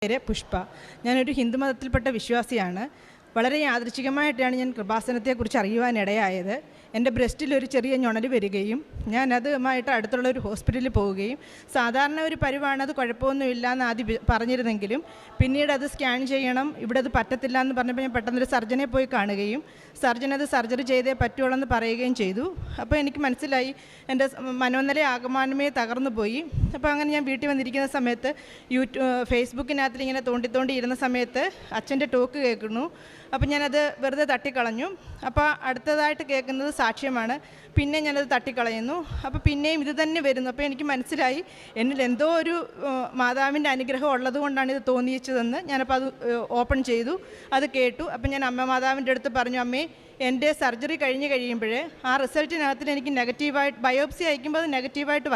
പേര് പുഷ്പ. ഞാനൊരു ഹിന്ദുമതത്തിൽപ്പെട്ട വിശ്വാസിയാണ്. വളരെ യാദൃച്ഛികമായിട്ടാണ് ഞാൻ കൃപാസനത്തെക്കുറിച്ച് അറിയുവാനിടയായത്. എൻ്റെ ബ്രസ്റ്റിൽ ഒരു ചെറിയ ഞൊണൽ വരികയും ഞാൻ അതുമായിട്ട് അടുത്തുള്ള ഒരു ഹോസ്പിറ്റലിൽ പോവുകയും സാധാരണ ഒരു പരിവാണ്, അത് കുഴപ്പമൊന്നുമില്ല എന്ന് ആദ്യം പറഞ്ഞിരുന്നെങ്കിലും പിന്നീട് അത് സ്കാൻ ചെയ്യണം, ഇവിടെ അത് പറ്റത്തില്ല എന്ന് പറഞ്ഞപ്പോൾ ഞാൻ പെട്ടെന്നൊരു സർജനെ പോയി കാണുകയും സർജൻ അത് സർജറി ചെയ്തേ പറ്റുള്ളൂ എന്ന് പറയുകയും ചെയ്തു. അപ്പോൾ എനിക്ക് മനസ്സിലായി എൻ്റെ മനോനില ആകമാനമേ തകർന്നു പോയി. അപ്പോൾ അങ്ങനെ ഞാൻ വീട്ടിൽ വന്നിരിക്കുന്ന സമയത്ത് ഫേസ്ബുക്കിനകത്തിൽ ഇങ്ങനെ തോണ്ടി ഇരുന്ന സമയത്ത് അച്ഛൻ്റെ ടോക്ക് കേൾക്കുന്നു. അപ്പോൾ ഞാനത് വെറുതെ തട്ടിക്കളഞ്ഞു. അപ്പോൾ അടുത്തതായിട്ട് കേൾക്കുന്നത് സാക്ഷ്യമാണ്. പിന്നെ ഞാനത് തട്ടിക്കളയുന്നു. അപ്പോൾ പിന്നെയും ഇത് തന്നെ വരുന്നു. അപ്പോൾ എനിക്ക് മനസ്സിലായി എന്നിൽ എന്തോ ഒരു മാതാവിൻ്റെ അനുഗ്രഹം ഉള്ളത് കൊണ്ടാണ് ഇത് തോന്നിച്ചതെന്ന്. ഞാനപ്പോൾ അത് ഓപ്പൺ ചെയ്തു, അത് കേട്ടു. അപ്പോൾ ഞാൻ അമ്മ മാതാവിൻ്റെ അടുത്ത് പറഞ്ഞു, അമ്മേ എൻ്റെ സർജറി കഴിയുമ്പോൾ ആ റിസൾട്ടിനകത്തിൽ എനിക്ക് നെഗറ്റീവായിട്ട് ബയോപ്സി അയക്കുമ്പോൾ അത് നെഗറ്റീവായിട്ട്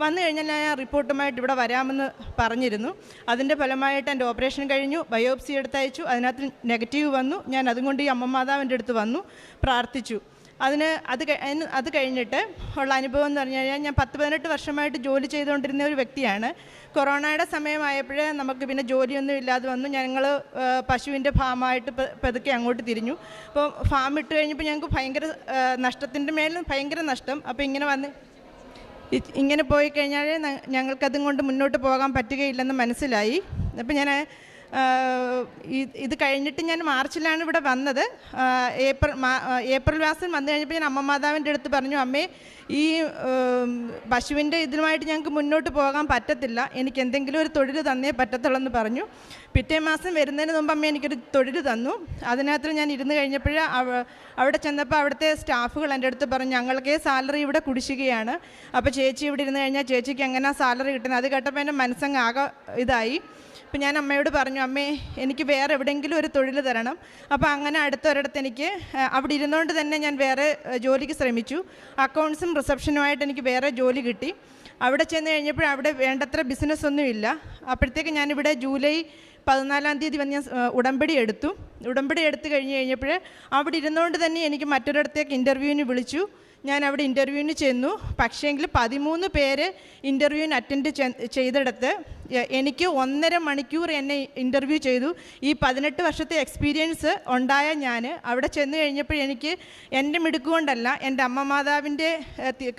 വന്നു കഴിഞ്ഞാൽ ഞാൻ റിപ്പോർട്ടുമായിട്ട് ഇവിടെ വരാമെന്ന് പറഞ്ഞിരുന്നു. അതിൻ്റെ ഫലമായിട്ട് എൻ്റെ ഓപ്പറേഷൻ കഴിഞ്ഞു, ബയോപ്സി എടുത്തയച്ചു, അതിനകത്ത് നെഗറ്റീവ് വന്നു. ഞാൻ അതുകൊണ്ട് ഈ അമ്മ മാതാവിൻ്റെ അടുത്ത് വന്നു, പ്രാർത്ഥിച്ചു. അത് കഴിഞ്ഞിട്ട് ഉള്ള അനുഭവം എന്ന് പറഞ്ഞു കഴിഞ്ഞാൽ ഞാൻ 10-18 വർഷമായിട്ട് ജോലി ചെയ്തുകൊണ്ടിരുന്ന ഒരു വ്യക്തിയാണ്. കൊറോണയുടെ സമയമായപ്പോൾ നമുക്ക് പിന്നെ ജോലിയൊന്നും ഇല്ലാതെ വന്നു. ഞങ്ങൾ പശുവിൻ്റെ ഫാമായിട്ട് പതുക്കെ അങ്ങോട്ട് തിരിഞ്ഞു. അപ്പോൾ ഫാം ഇട്ട് കഴിഞ്ഞപ്പോൾ ഞങ്ങൾക്ക് ഭയങ്കര നഷ്ടത്തിൻ്റെ മേലും ഭയങ്കര നഷ്ടം. അപ്പോൾ ഇങ്ങനെ പോയി കഴിഞ്ഞാൽ ഞങ്ങൾക്കതും കൊണ്ട് മുന്നോട്ട് പോകാൻ പറ്റുകയില്ലെന്ന് മനസ്സിലായി. അപ്പോൾ ഞാൻ ഇത് കഴിഞ്ഞിട്ട് ഞാൻ മാർച്ചിലാണ് ഇവിടെ വന്നത്. ഏപ്രിൽ മാസം വന്നു കഴിഞ്ഞപ്പോൾ ഞാൻ അമ്മ മാതാവിൻ്റെ അടുത്ത് പറഞ്ഞു, അമ്മേ ഈ പശുവിൻ്റെ ഇതിനുമായിട്ട് ഞങ്ങൾക്ക് മുന്നോട്ട് പോകാൻ പറ്റത്തില്ല, എനിക്ക് എന്തെങ്കിലും ഒരു തൊഴിൽ തന്നേ പറ്റത്തുള്ളൂ എന്ന് പറഞ്ഞു. പിറ്റേ മാസം വരുന്നതിന് മുമ്പ് അമ്മ എനിക്കൊരു തൊഴിൽ തന്നു. അതിനകത്ത് ഞാൻ ഇരുന്ന് കഴിഞ്ഞപ്പോൾ അവിടെ ചെന്നപ്പോൾ അവിടുത്തെ സ്റ്റാഫുകൾ എൻ്റെ അടുത്ത് പറഞ്ഞു, ഞങ്ങൾക്ക് സാലറി ഇവിടെ കുടിശ്ശികയാണ്, അപ്പോൾ ചേച്ചി ഇവിടെ ഇരുന്ന് കഴിഞ്ഞാൽ ചേച്ചിക്ക് എങ്ങനെ സാലറി കിട്ടുന്നത്? അത് കേട്ടപ്പോൾ എൻ്റെ മനസ്സങ്ങ് ആകെ ഇതായി. അപ്പം ഞാൻ അമ്മയോട് പറഞ്ഞു, അമ്മേ എനിക്ക് വേറെ എവിടെയെങ്കിലും ഒരു തൊഴിൽ തരണം. അപ്പോൾ അങ്ങനെ അടുത്തൊരിടത്ത് എനിക്ക് അവിടെ ഇരുന്നുകൊണ്ട് തന്നെ ഞാൻ വേറെ ജോലിക്ക് ശ്രമിച്ചു. അക്കൗണ്ട്സും റിസപ്ഷനുമായിട്ട് എനിക്ക് വേറെ ജോലി കിട്ടി. അവിടെ ചെന്ന് കഴിഞ്ഞപ്പോൾ അവിടെ വേണ്ടത്ര ബിസിനസ്സൊന്നും ഇല്ല. അപ്പോഴത്തേക്ക് ഞാനിവിടെ ജൂലൈ 14-ാം തീയതി വന്ന് ഞാൻ ഉടമ്പടി എടുത്തു കഴിഞ്ഞപ്പോൾ അവിടെ ഇരുന്നുകൊണ്ട് തന്നെ എനിക്ക് മറ്റൊരിടത്തേക്ക് ഇൻ്റർവ്യൂവിന് വിളിച്ചു. ഞാൻ അവിടെ ഇൻ്റർവ്യൂവിന് ചെന്നു. പക്ഷേങ്കിൽ 13 പേര് ഇൻ്റർവ്യൂവിന് അറ്റൻഡ് ചെയ്തെടുത്ത് എനിക്ക് 1.5 മണിക്കൂർ എന്നെ ഇൻ്റർവ്യൂ ചെയ്തു. ഈ 18 വർഷത്തെ എക്സ്പീരിയൻസ് ഉണ്ടായ ഞാൻ അവിടെ ചെന്ന് കഴിഞ്ഞപ്പോൾ എനിക്ക് എൻ്റെ മിടുക്കുകൊണ്ടല്ല, എൻ്റെ അമ്മ മാതാവിൻ്റെ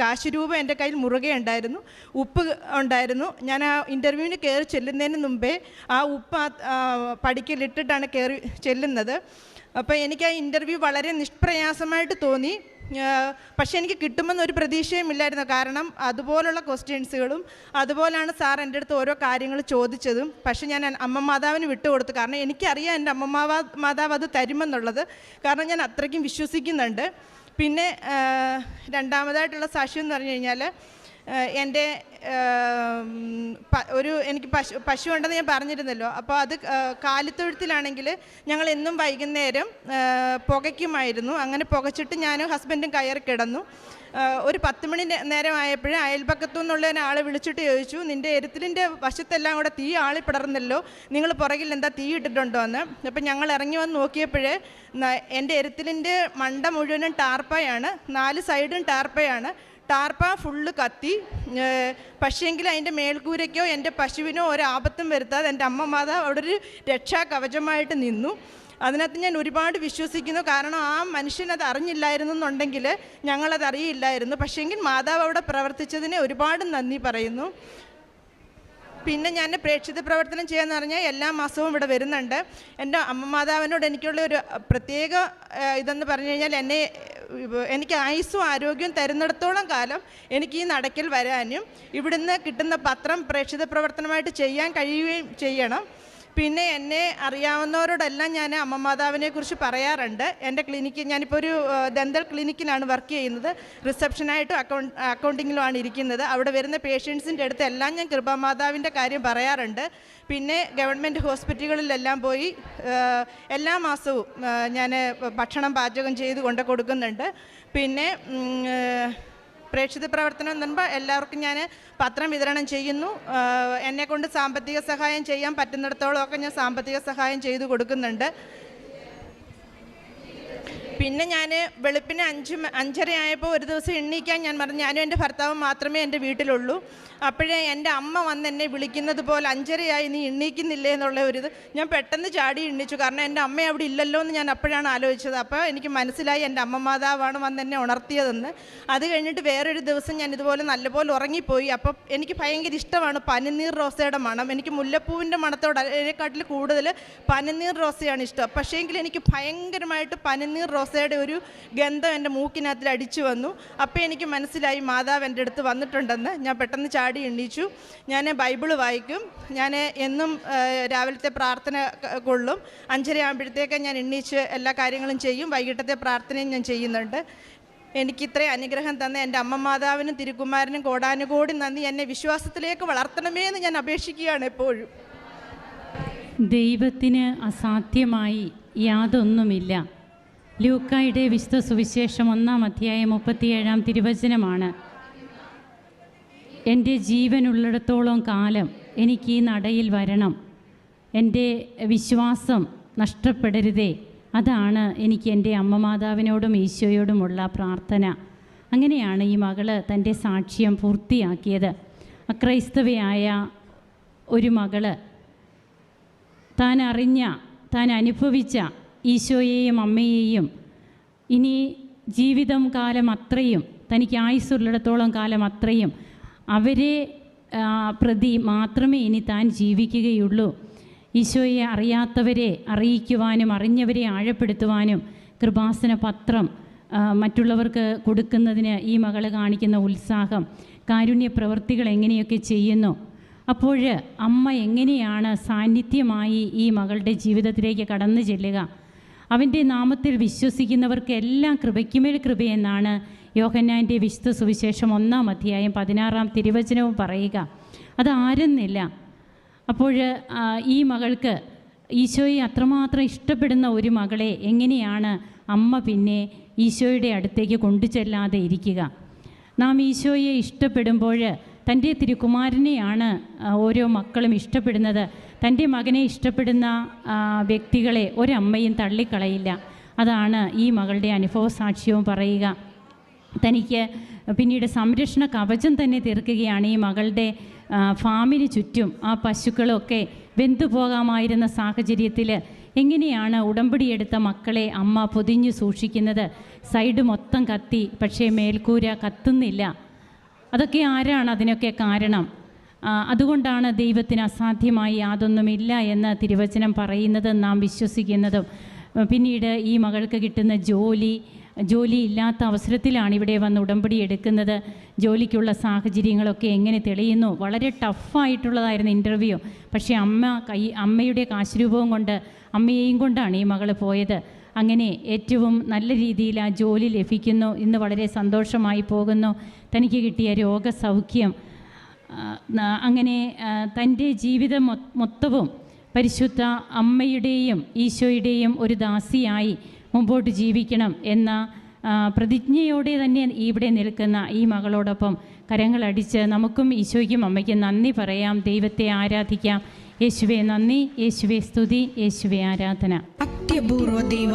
കാശ് രൂപ എൻ്റെ കയ്യിൽ മുറുകെ ഉണ്ടായിരുന്നു, ഉപ്പ് ഉണ്ടായിരുന്നു. ഞാൻ ആ ഇൻ്റർവ്യൂവിന് കയറി ചെല്ലുന്നതിന് മുമ്പേ ആ ഉപ്പ് പടിക്കലിട്ടിട്ടാണ് കയറി ചെല്ലുന്നത്. അപ്പോൾ എനിക്ക് ആ ഇൻ്റർവ്യൂ വളരെ നിഷ്പ്രയാസമായിട്ട് തോന്നി. പക്ഷേ എനിക്ക് കിട്ടുമെന്നൊരു പ്രതീക്ഷയുമില്ലായിരുന്നു. കാരണം അതുപോലുള്ള ക്വസ്റ്റ്യൻസുകളും അതുപോലെയാണ് സാർ എൻ്റെ അടുത്ത് ഓരോ കാര്യങ്ങൾ ചോദിച്ചതും. പക്ഷേ ഞാൻ അമ്മ മാതാവിന് വിട്ടുകൊടുത്തു. കാരണം എനിക്കറിയാം എൻ്റെ അമ്മ മാതാവ് അത് തരുമെന്നുള്ളത്. കാരണം ഞാൻ അത്രയ്ക്കും വിശ്വസിക്കുന്നുണ്ട്. പിന്നെ രണ്ടാമതായിട്ടുള്ള സാക്ഷ്യം എന്ന് പറഞ്ഞു കഴിഞ്ഞാൽ എൻ്റെ എനിക്ക് പശു ഉണ്ടെന്ന് ഞാൻ പറഞ്ഞിരുന്നല്ലോ. അപ്പോൾ അത് കാലിത്തൊഴുത്തിലാണെങ്കിൽ ഞങ്ങൾ എന്നും വൈകുന്നേരം പുകയ്ക്കുമായിരുന്നു. അങ്ങനെ പുകച്ചിട്ട് ഞാനും ഹസ്ബൻഡും കയറി കിടന്നു. ഒരു 10 മണി നേരമായപ്പോഴേ അയൽപക്കത്തു നിന്നുള്ള ഒരാളെ വിളിച്ചിട്ട് ചോദിച്ചു, നിൻ്റെ എരുത്തിലിൻ്റെ വശത്തെല്ലാം കൂടെ തീ ആളിപ്പടർന്നല്ലോ, നിങ്ങൾ പുറകിൽ എന്താ തീ ഇട്ടിട്ടുണ്ടോ എന്ന്. അപ്പം ഞങ്ങൾ ഇറങ്ങി വന്ന് നോക്കിയപ്പോഴേ എൻ്റെ എരുത്തിലിൻ്റെ മണ്ട മുഴുവനും ടാർപ്പയാണ്, 4 സൈഡും ടാർപ്പയാണ്. ടാർപ്പ ഫുള്ള് കത്തി. പക്ഷേങ്കിൽ അതിൻ്റെ മേൽക്കൂരയ്ക്കോ എൻ്റെ പശുവിനോ ഒരാപത്തും വരുത്താതെ എൻ്റെ അമ്മ മാതാവ് അവിടെ ഒരു രക്ഷാകവചമായിട്ട് നിന്നു. അതിനകത്ത് ഞാൻ ഒരുപാട് വിശ്വസിക്കുന്നു. കാരണം ആ മനുഷ്യനത് അറിഞ്ഞില്ലായിരുന്നു എന്നുണ്ടെങ്കിൽ ഞങ്ങളത് അറിയില്ലായിരുന്നു. പക്ഷേങ്കിൽ മാതാവ് അവിടെ പ്രവർത്തിച്ചതിന് ഒരുപാട് നന്ദി പറയുന്നു. പിന്നെ ഞാൻ പ്രേക്ഷിത പ്രവർത്തനം ചെയ്യാന്ന് പറഞ്ഞാൽ എല്ലാ മാസവും ഇവിടെ വരുന്നുണ്ട്. എൻ്റെ അമ്മ മാതാവിനോട് എനിക്കുള്ള ഒരു പ്രത്യേക ഇതെന്ന് പറഞ്ഞു കഴിഞ്ഞാൽ എനിക്ക് ആയുസ്സും ആരോഗ്യവും തരുന്നിടത്തോളം കാലം എനിക്ക് ഈ നടക്കിൽ വരാനും ഇവിടുന്ന് കിട്ടുന്ന പത്രം പ്രേക്ഷിത പ്രവർത്തനമായിട്ട് ചെയ്യാൻ കഴിയുകയും ചെയ്യണം. പിന്നെ എന്നെ അറിയാവുന്നവരോടെല്ലാം ഞാൻ അമ്മ മാതാവിനെക്കുറിച്ച് പറയാറുണ്ട്. എൻ്റെ ക്ലിനിക്ക്, ഞാനിപ്പോൾ ഒരു ദന്തൽ ക്ലിനിക്കിലാണ് വർക്ക് ചെയ്യുന്നത്. റിസപ്ഷനായിട്ടും അക്കൗണ്ടിങ്ങിലുമാണ് ഇരിക്കുന്നത്. അവിടെ വരുന്ന പേഷ്യൻസിൻ്റെ അടുത്ത് എല്ലാം ഞാൻ കൃപാമാതാവിൻ്റെ കാര്യം പറയാറുണ്ട്. പിന്നെ ഗവൺമെൻറ് ഹോസ്പിറ്റലുകളിലെല്ലാം പോയി എല്ലാ മാസവും ഞാൻ ഭക്ഷണം പാചകം ചെയ്ത് കൊണ്ട് കൊടുക്കുന്നുണ്ട്. പിന്നെ പ്രേക്ഷിത പ്രവർത്തനം എന്ന് പറയുമ്പോൾ എല്ലാവർക്കും ഞാൻ പത്രം വിതരണം ചെയ്യുന്നു. എന്നെക്കൊണ്ട് സാമ്പത്തിക സഹായം ചെയ്യാൻ പറ്റുന്നിടത്തോളമൊക്കെ ഞാൻ സാമ്പത്തിക സഹായം ചെയ്തു കൊടുക്കുന്നുണ്ട്. പിന്നെ ഞാൻ വെളുപ്പിന് 5:30 ആയപ്പോൾ ഒരു ദിവസം എണ്ണീക്കാൻ ഞാൻ പറഞ്ഞു. ഞാനും എൻ്റെ ഭർത്താവും മാത്രമേ എൻ്റെ വീട്ടിലുള്ളൂ. അപ്പോഴേ എൻ്റെ അമ്മ വന്ന് എന്നെ വിളിക്കുന്നത് പോലെ 5:30 ആയി, നീ എണ്ണീക്കുന്നില്ലേ എന്നുള്ള ഒരിത്. ഞാൻ പെട്ടെന്ന് ചാടി എണ്ണിച്ചു. കാരണം എൻ്റെ അമ്മ അവിടെ ഇല്ലല്ലോ എന്ന് ഞാൻ അപ്പോഴാണ് ആലോചിച്ചത്. അപ്പോൾ എനിക്ക് മനസ്സിലായി എൻ്റെ അമ്മ മാതാവാണ് വന്ന് എന്നെ ഉണർത്തിയതെന്ന്. അത് കഴിഞ്ഞിട്ട് വേറൊരു ദിവസം ഞാൻ ഇതുപോലെ നല്ലപോലെ ഉറങ്ങിപ്പോയി. അപ്പോൾ എനിക്ക് ഭയങ്കര ഇഷ്ടമാണ് പനിനീർ റോസയുടെ മണം. എനിക്ക് മുല്ലപ്പൂവിൻ്റെ മണത്തോട് അതിനെക്കാട്ടിൽ കൂടുതൽ പനിനീർ റോസയാണ് ഇഷ്ടം. പക്ഷേങ്കിൽ എനിക്ക് ഭയങ്കരമായിട്ട് പനിനീർ റോസയുടെ ഒരു ഗന്ധം എൻ്റെ മൂക്കിനകത്തിൽ അടിച്ചു വന്നു. അപ്പോൾ എനിക്ക് മനസ്സിലായി മാതാവ് എൻ്റെ അടുത്ത് വന്നിട്ടുണ്ടെന്ന്. ഞാൻ പെട്ടെന്ന് ചാടി എണ്ണീച്ചു. ഞാൻ ബൈബിള് വായിക്കും. ഞാൻ എന്നും രാവിലത്തെ പ്രാർത്ഥന കൊള്ളും. 5:30 ആകുമ്പോഴത്തേക്ക് ഞാൻ എണ്ണീച്ച് എല്ലാ കാര്യങ്ങളും ചെയ്യും. വൈകിട്ടത്തെ പ്രാർത്ഥനയും ഞാൻ ചെയ്യുന്നുണ്ട്. എനിക്ക് ഇത്രയും അനുഗ്രഹം തന്ന എൻ്റെ അമ്മ മാതാവിനും തിരുക്കുമാരനും കോടാനുകോടി നന്ദി. എന്നെ വിശ്വാസത്തിലേക്ക് വളർത്തണമേ എന്ന് ഞാൻ അപേക്ഷിക്കുകയാണ് എപ്പോഴും. ദൈവത്തിന് അസാധ്യമായി യാതൊന്നുമില്ല. ലൂക്കായുടെ വിശുദ്ധ സുവിശേഷം 1-ാം അധ്യായം 37-ാം തിരുവചനമാണ്. എൻ്റെ ജീവനുള്ളിടത്തോളം കാലം എനിക്ക് ഈ നടയിൽ വരണം, എൻ്റെ വിശ്വാസം നഷ്ടപ്പെടരുതേ. അതാണ് എനിക്ക് എൻ്റെ അമ്മ മാതാവിനോടും ഈശോയോടുമുള്ള പ്രാർത്ഥന. അങ്ങനെയാണ് ഈ മകള് തൻ്റെ സാക്ഷ്യം പൂർത്തിയാക്കിയത്. അക്രൈസ്തവയായ ഒരു മകള് താൻ അനുഭവിച്ച ഈശോയെയും അമ്മയെയും ഇനി ജീവിതം കാലം അത്രയും, തനിക്ക് ആയുസ്സുള്ളിടത്തോളം കാലം അത്രയും അവരെ പ്രതി മാത്രമേ ഇനി താൻ ജീവിക്കുകയുള്ളൂ. ഈശോയെ അറിയാത്തവരെ അറിയിക്കുവാനും അറിഞ്ഞവരെ ആഴപ്പെടുത്തുവാനും കൃപാസന പത്രം മറ്റുള്ളവർക്ക് കൊടുക്കുന്നതിന് ഈ മകൾ കാണിക്കുന്ന ഉത്സാഹം, കാരുണ്യ പ്രവൃത്തികൾ എങ്ങനെയൊക്കെ ചെയ്യുന്നു. അപ്പോൾ അമ്മ എങ്ങനെയാണ് സാന്നിധ്യമായി ഈ മകളുടെ ജീവിതത്തിലേക്ക് കടന്നു ചെല്ലുക. അവൻ്റെ നാമത്തിൽ വിശ്വസിക്കുന്നവർക്ക് എല്ലാം കൃപയ്ക്കുമേൽ കൃപയെന്നാണ് യോഹന്നാൻ്റെ വിശുദ്ധ സുവിശേഷം 1-ാം അധ്യായം 16-ാം തിരുവചനവും പറയുക. അതാരെന്നില്ല. അപ്പോൾ ഈ മകൾക്ക് ഈശോയെ അത്രമാത്രം ഇഷ്ടപ്പെടുന്ന ഒരു മകളെ എങ്ങനെയാണ് അമ്മ പിന്നെ ഈശോയുടെ അടുത്തേക്ക് കൊണ്ടുചെല്ലാതെ ഇരിക്കുക? നാം ഈശോയെ ഇഷ്ടപ്പെടുമ്പോൾ തൻ്റെ തിരുക്കുമാരനെയാണ് ഓരോ മക്കളും ഇഷ്ടപ്പെടുന്നത്. തൻ്റെ മകനെ ഇഷ്ടപ്പെടുന്ന വ്യക്തികളെ ഒരമ്മയും തള്ളിക്കളയില്ല. അതാണ് ഈ മകളുടെ അനുഭവ സാക്ഷ്യവും പറയുക. തനിക്ക് പിന്നീട് സംരക്ഷണ കവചം തന്നെ തീർക്കുകയാണ്. ഈ മകളുടെ ഫാമിന് ചുറ്റും ആ പശുക്കളൊക്കെ വെന്തുപോകാമായിരുന്ന സാഹചര്യത്തിൽ എങ്ങനെയാണ് ഉടമ്പടിയെടുത്ത മക്കളെ അമ്മ പൊതിഞ്ഞു സൂക്ഷിക്കുന്നത്? സൈഡ് മൊത്തം കത്തി, പക്ഷേ മേൽക്കൂര കത്തുന്നില്ല. അതൊക്കെ ആരാണ് അതിനൊക്കെ കാരണം? അതുകൊണ്ടാണ് ദൈവത്തിന് അസാധ്യമായി യാതൊന്നുമില്ല എന്ന് തിരുവചനം പറയുന്നത്, നാം വിശ്വസിക്കുന്നതും. പിന്നീട് ഈ മകൾക്ക് കിട്ടുന്ന ജോലി ഇല്ലാത്ത അവസരത്തിലാണ് ഇവിടെ വന്ന് ഉടമ്പടി എടുക്കുന്നത്. ജോലിക്കുള്ള സാഹചര്യങ്ങളൊക്കെ എങ്ങനെ തെളിയുന്നു? വളരെ ടഫായിട്ടുള്ളതായിരുന്നു ഇൻ്റർവ്യൂ. പക്ഷേ അമ്മയുടെ കാശുരൂപവും കൊണ്ട്, അമ്മയെയും കൊണ്ടാണ് ഈ മകൾ പോയത്. അങ്ങനെ ഏറ്റവും നല്ല രീതിയിൽ ആ ജോലി ലഭിക്കുന്നു. ഇന്ന് വളരെ സന്തോഷമായി പോകുന്നു. തനിക്ക് കിട്ടിയ രോഗസൗഖ്യം, അങ്ങനെ തൻ്റെ ജീവിതം മൊത്തവും പരിശുദ്ധ അമ്മയുടെയും ഈശോയുടെയും ഒരു ദാസിയായി മുമ്പോട്ട് ജീവിക്കണം എന്ന പ്രതിജ്ഞയോടെ തന്നെ ഇവിടെ നിൽക്കുന്ന ഈ മകളോടൊപ്പം കരങ്ങളടിച്ച് നമുക്കും ഈശോയ്ക്കും അമ്മയ്ക്കും നന്ദി പറയാം. ദൈവത്തെ ആരാധിക്കാം. യേശുവേ നന്ദി, യേശുവേ സ്തുതി, യേശുവേ ആരാധന. അത്യപൂർവ ദൈവ